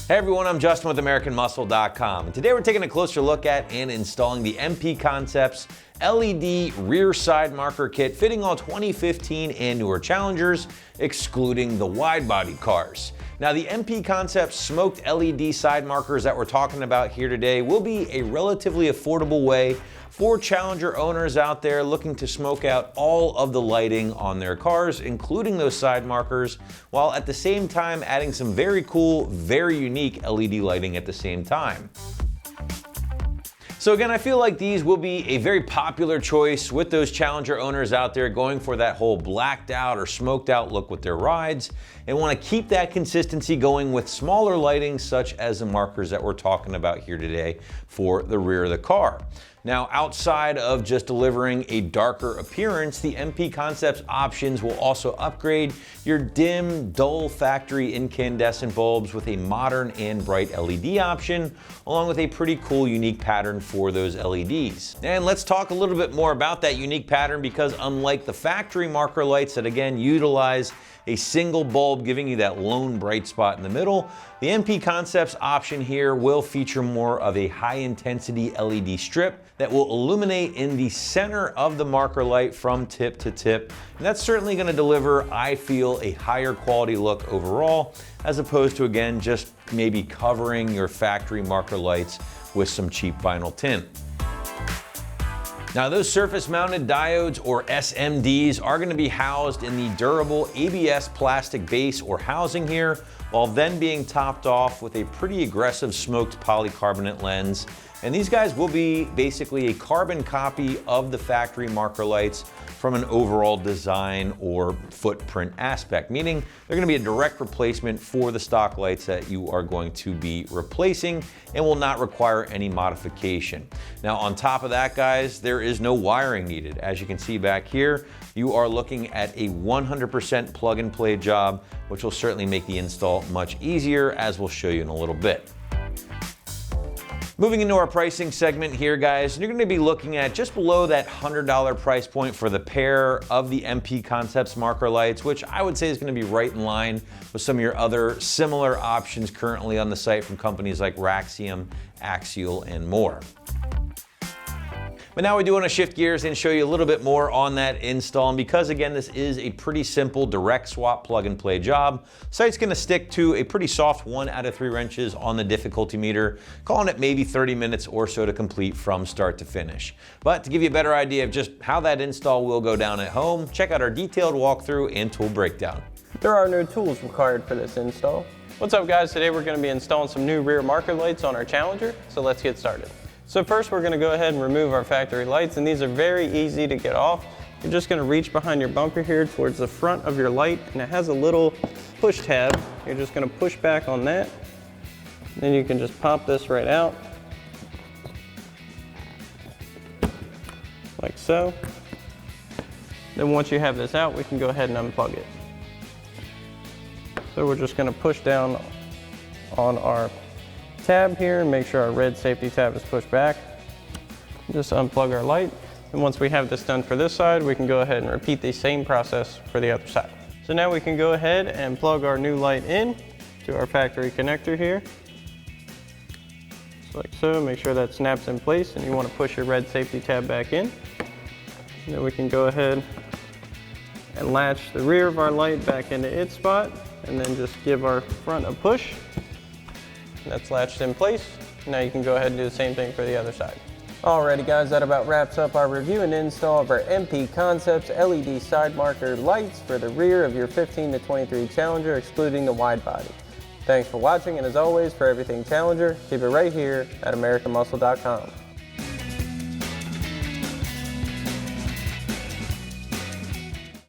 Hey everyone, I'm Justin with AmericanMuscle.com, and today we're taking a closer look at and installing the MP Concepts LED rear side marker kit fitting all 2015 and newer Challengers, excluding the wide-body cars. Now, the MP Concepts smoked LED side markers that we're talking about here today will be a relatively affordable way for Challenger owners out there looking to smoke out all of the lighting on their cars, including those side markers, while at the same time adding some very cool, very unique LED lighting at the same time. So again, I feel like these will be a very popular choice with those Challenger owners out there going for that whole blacked out or smoked out look with their rides and want to keep that consistency going with smaller lighting such as the markers that we're talking about here today for the rear of the car. Now, outside of just delivering a darker appearance, the MP Concepts options will also upgrade your dim, dull factory incandescent bulbs with a modern and bright LED option, along with a pretty cool, unique pattern for those LEDs. And let's talk a little bit more about that unique pattern, because unlike the factory marker lights that again utilize a single bulb giving you that lone bright spot in the middle, the MP Concepts option here will feature more of a high intensity LED strip that will illuminate in the center of the marker light from tip to tip. And that's certainly going to deliver, I feel, a higher quality look overall, as opposed to, again, just maybe covering your factory marker lights with some cheap vinyl tint. Now, those surface mounted diodes, or SMDs, are going to be housed in the durable ABS plastic base or housing here, while then being topped off with a pretty aggressive smoked polycarbonate lens. And these guys will be basically a carbon copy of the factory marker lights from an overall design or footprint aspect, meaning they're going to be a direct replacement for the stock lights that you are going to be replacing and will not require any modification. Now, on top of that, guys, there is no wiring needed. As you can see back here, you are looking at a 100% plug and play job, which will certainly make the install much easier, as we'll show you in a little bit. Moving into our pricing segment here, guys, you're going to be looking at just below that $100 price point for the pair of the MP Concepts marker lights, which I would say is going to be right in line with some of your other similar options currently on the site from companies like Raxium, Axial, and more. But now we do want to shift gears and show you a little bit more on that install. And because again, this is a pretty simple direct swap plug and play job, site's going to stick to a pretty soft 1 out of 3 wrenches on the difficulty meter, calling it maybe 30 minutes or so to complete from start to finish. But to give you a better idea of just how that install will go down at home, check out our detailed walkthrough and tool breakdown. There are no tools required for this install. What's up, guys? Today we're going to be installing some new rear marker lights on our Challenger, so let's get started. So first we're going to go ahead and remove our factory lights, and these are very easy to get off. You're just going to reach behind your bumper here towards the front of your light, and it has a little push tab. You're just going to push back on that. Then you can just pop this right out, like so. Then once you have this out, we can go ahead and unplug it. So we're just going to push down on our tab here and make sure our red safety tab is pushed back. Just unplug our light, and once we have this done for this side, we can go ahead and repeat the same process for the other side. So now we can go ahead and plug our new light in to our factory connector here, just like so. Make sure that snaps in place, and you want to push your red safety tab back in. And then we can go ahead and latch the rear of our light back into its spot, and then just give our front a push. That's latched in place. Now you can go ahead and do the same thing for the other side. Alrighty, guys, that about wraps up our review and install of our MP Concepts LED side marker lights for the rear of your 15 to 23 Challenger, excluding the wide body. Thanks for watching, and as always, for everything Challenger, keep it right here at AmericanMuscle.com.